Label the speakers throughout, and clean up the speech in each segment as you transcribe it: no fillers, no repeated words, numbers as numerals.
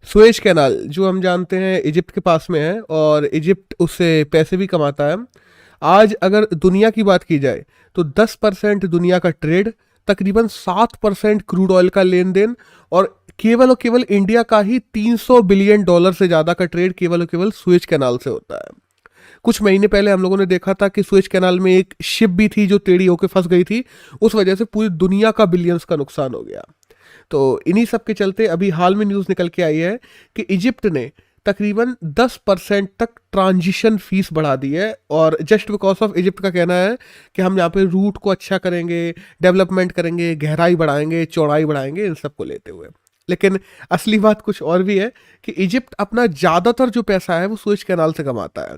Speaker 1: Suez canal जो हम जानते हैं इजिप्ट के पास में है और इजिप्ट उससे पैसे भी कमाता है। आज अगर दुनिया की बात की जाए तो 10% दुनिया का ट्रेड, तकरीबन 7% क्रूड ऑयल का लेन देन और केवल इंडिया का ही $300 बिलियन से ज़्यादा का ट्रेड केवल और केवल सुएज कैनाल से होता है। कुछ महीने पहले हम लोगों ने देखा था कि सुएज कैनाल में एक शिप भी थी जो टेढ़ी होकर फंस गई थी। उस वजह से पूरी दुनिया का बिलियंस का नुकसान हो गया। तो इन्हीं सब के चलते अभी हाल में न्यूज़ निकल के आई है कि इजिप्ट ने तकरीबन 10% तक ट्रांजिशन फीस बढ़ा दी है, और जस्ट बिकॉज ऑफ इजिप्ट का कहना है कि हम यहाँ पे रूट को अच्छा करेंगे, डेवलपमेंट करेंगे, गहराई बढ़ाएंगे, चौड़ाई बढ़ाएंगे, इन सब को लेते हुए। लेकिन असली बात कुछ और भी है कि इजिप्ट अपना ज़्यादातर जो पैसा है वो सुएज कैनाल से कमाता है,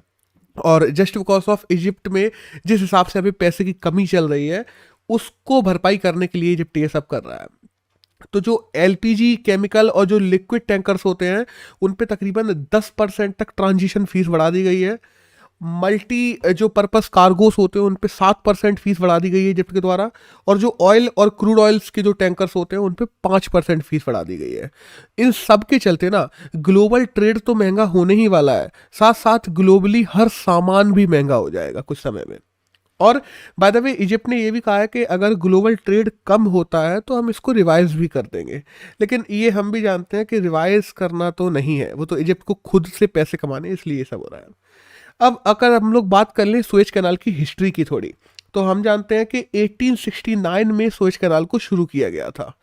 Speaker 1: और जस्ट बिकॉज ऑफ इजिप्ट में जिस हिसाब से अभी पैसे की कमी चल रही है उसको भरपाई करने के लिए इजिप्ट ये सब कर रहा है। तो जो एलपीजी, केमिकल और जो लिक्विड टैंकर्स होते हैं उन पे तकरीबन 10% तक ट्रांजिशन फीस बढ़ा दी गई है। मल्टी जो पर्पस कार्गोस होते हैं उन पे 7% फीस बढ़ा दी गई है इजिप्ट के द्वारा, और जो ऑयल और क्रूड ऑयल्स के जो टैंकर्स होते हैं उन पे 5% फीस बढ़ा दी गई है। इन सब के चलते ना ग्लोबल ट्रेड तो महंगा होने ही वाला है, साथ साथ ग्लोबली हर सामान भी महंगा हो जाएगा कुछ समय में। और बाय द वे इजिप्ट ने ये भी कहा है कि अगर ग्लोबल ट्रेड कम होता है तो हम इसको रिवाइज भी कर देंगे। लेकिन ये हम भी जानते हैं कि रिवाइज करना तो नहीं है, वो तो इजिप्ट को खुद से पैसे कमाने, इसलिए ये सब हो रहा है। अब अगर हम लोग बात कर लें सुएज कैनाल की हिस्ट्री की थोड़ी, तो हम जानते हैं कि 1869 में सुएज कैनाल को शुरू किया गया था।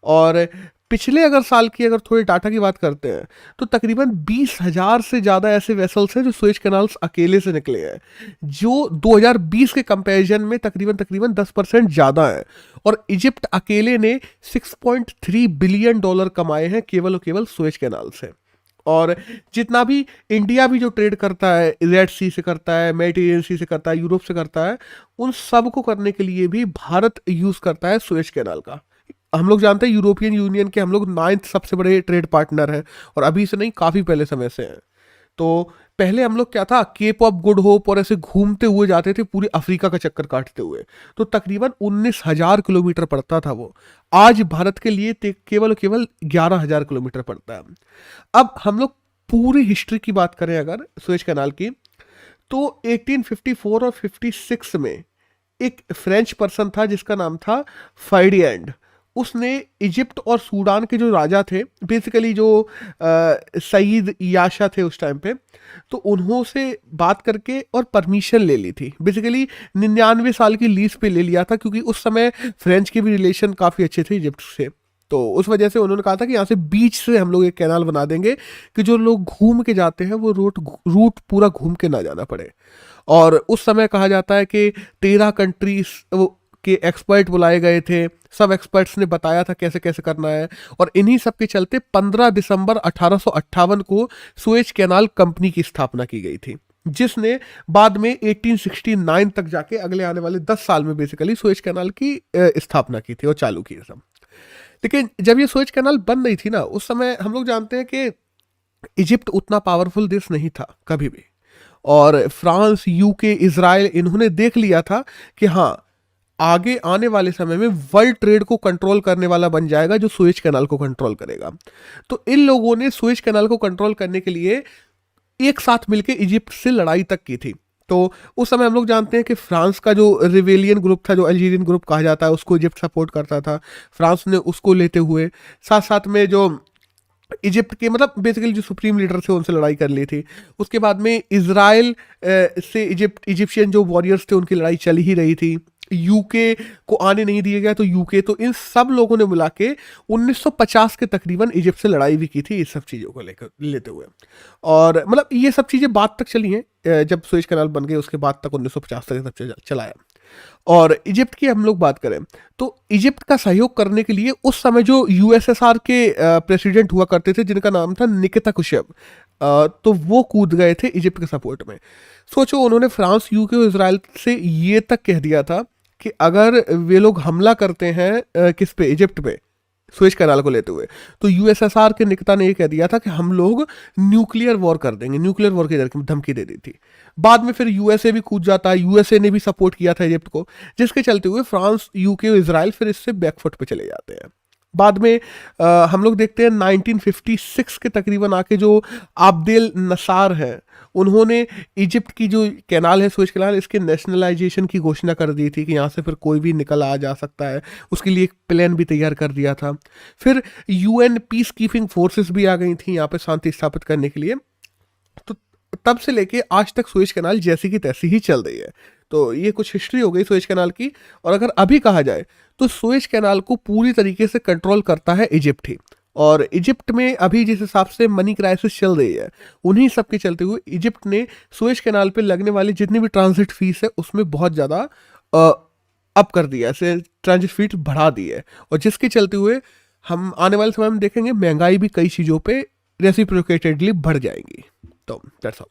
Speaker 1: और पिछले अगर साल की अगर थोड़े डाटा की बात करते हैं तो तकरीबन 20,000 से ज़्यादा ऐसे वेसल्स हैं जो सुएज कैनाल्स अकेले से निकले हैं, जो 2020 के कंपैरिजन में तकरीबन तकरीबन 10% ज़्यादा है। और इजिप्ट अकेले ने $6.3 बिलियन कमाए हैं केवल और केवल सुएज कैनाल से। और जितना भी इंडिया भी जो ट्रेड करता है, रेड सी से करता है, मेडिटेरियन सी से करता है, यूरोप से करता है, उन सब को करने के लिए भी भारत यूज़ करता है सुएज कैनाल का। हम लोग जानते हैं यूरोपियन यूनियन के हम लोग 9th सबसे बड़े ट्रेड पार्टनर हैं, और अभी से नहीं, काफ़ी पहले समय से हैं। तो पहले हम लोग क्या था, केप ऑफ गुड होप और ऐसे घूमते हुए जाते थे पूरी अफ्रीका का चक्कर काटते हुए, तो तकरीबन 19,000 किलोमीटर पड़ता था वो। आज भारत के लिए केवल और केवल 11,000 किलोमीटर पड़ता है। अब हम लोग पूरी हिस्ट्री की बात करें अगर सुएज कैनाल की, तो 1854 और 56 में एक फ्रेंच पर्सन था जिसका नाम था फर्डिनेंड। उसने इजिप्ट और सूडान के जो राजा थे, बेसिकली जो सईद याशा थे उस टाइम पे, तो उन्हों से बात करके और परमिशन ले ली थी। बेसिकली 99 साल की लीज पे ले लिया था, क्योंकि उस समय फ्रेंच के भी रिलेशन काफ़ी अच्छे थे इजिप्ट से। तो उस वजह से उन्होंने कहा था कि यहाँ से बीच से हम लोग एक कैनाल बना देंगे कि जो लोग घूम के जाते हैं वो रूट पूरा घूम के ना जाना पड़े। और उस समय कहा जाता है कि 13 कंट्रीज के एक्सपर्ट बुलाए गए थे, सब एक्सपर्ट्स ने बताया था कैसे कैसे करना है। और इन्हीं सब के चलते 15 दिसंबर 1858 को सुएज कैनाल कंपनी की स्थापना की गई थी, जिसने बाद में 1869 तक जाके अगले आने वाले 10 साल में बेसिकली सुएज कैनाल की स्थापना की थी और चालू की सब। लेकिन जब ये सुएज कैनाल बन रही थी ना, उस समय हम लोग जानते हैं कि इजिप्ट उतना पावरफुल देश नहीं था कभी भी, और फ्रांस, यूके, इजराइल, इन्होंने देख लिया था कि हाँ, आगे आने वाले समय में वर्ल्ड ट्रेड को कंट्रोल करने वाला बन जाएगा जो सुएज कैनाल को कंट्रोल करेगा। तो इन लोगों ने सुएज कैनाल को कंट्रोल करने के लिए एक साथ मिलकर इजिप्ट से लड़ाई तक की थी। तो उस समय हम लोग जानते हैं कि फ्रांस का जो रिवेलियन ग्रुप था, जो अल्जीरियन ग्रुप कहा जाता है, उसको इजिप्ट सपोर्ट करता था। फ्रांस ने उसको लेते हुए साथ साथ में जो इजिप्ट के मतलब बेसिकली जो सुप्रीम लीडर थे उनसे लड़ाई कर ली थी। उसके बाद में इजराइल से इजिप्शियन जो वॉरियर्स थे उनकी लड़ाई चल ही रही थी। यूके को आने नहीं दिया गया, तो यूके, तो इन सब लोगों ने मिला के 1950 के तकरीबन इजिप्ट से लड़ाई भी की थी इस सब चीज़ों को लेकर लेते हुए। और मतलब ये सब चीज़ें बाद तक चली हैं, जब सुएज कैनाल बन गए उसके बाद तक 1950 तक सब चलाया। और इजिप्ट की हम लोग बात करें तो इजिप्ट का सहयोग करने के लिए उस समय जो यूएसएसआर के प्रेसिडेंट हुआ करते थे जिनका नाम था निकिता खुशब, तो वो कूद गए थे इजिप्ट के सपोर्ट में। सोचो, उन्होंने फ्रांस, यूके और इसराइल से ये तक कह दिया था कि अगर वे लोग हमला करते हैं किस पे, इजिप्ट पे, सुएज कैनाल को लेते हुए, तो यूएसएसआर के निकिता ने ये कह दिया था कि हम लोग न्यूक्लियर वॉर कर देंगे, न्यूक्लियर वॉर की धमकी दे दी थी। बाद में फिर यूएसए भी कूद जाता है, यूएसए ने भी सपोर्ट किया था इजिप्ट को, जिसके चलते हुए फ्रांस, यूके और इसराइल फिर इससे बैकफुट पे चले जाते हैं। बाद में हम लोग देखते हैं 1956 के तकरीबन आके जो आब्देल नसार है, उन्होंने इजिप्ट की जो कैनाल है, सुएज कैनाल, इसके नेशनलाइजेशन की घोषणा कर दी थी कि यहाँ से फिर कोई भी निकल आ जा सकता है। उसके लिए एक प्लान भी तैयार कर दिया था। फिर यूएन पीस कीपिंग फोर्सेस भी आ गई थी यहाँ पे शांति स्थापित करने के लिए। तो तब से लेके आज तक सुएज कैनाल जैसी की तैसी ही चल रही है। तो ये कुछ हिस्ट्री हो गई सुएज कैनाल की। और अगर अभी कहा जाए तो सुएज कैनाल को पूरी तरीके से कंट्रोल करता है इजिप्ट ही। और इजिप्ट में अभी जिस हिसाब से मनी क्राइसिस चल रही है, उन्हीं सब के चलते हुए इजिप्ट ने सुएज कैनाल पे लगने वाली जितनी भी ट्रांजिट फीस है उसमें बहुत ज़्यादा अप कर दिया है, ट्रांजिट फीस बढ़ा दी है। और जिसके चलते हुए हम आने वाले समय में देखेंगे महंगाई भी कई चीज़ों पे रेसिप्रोकेटेडली बढ़ जाएंगी। तो दैट्स ऑल।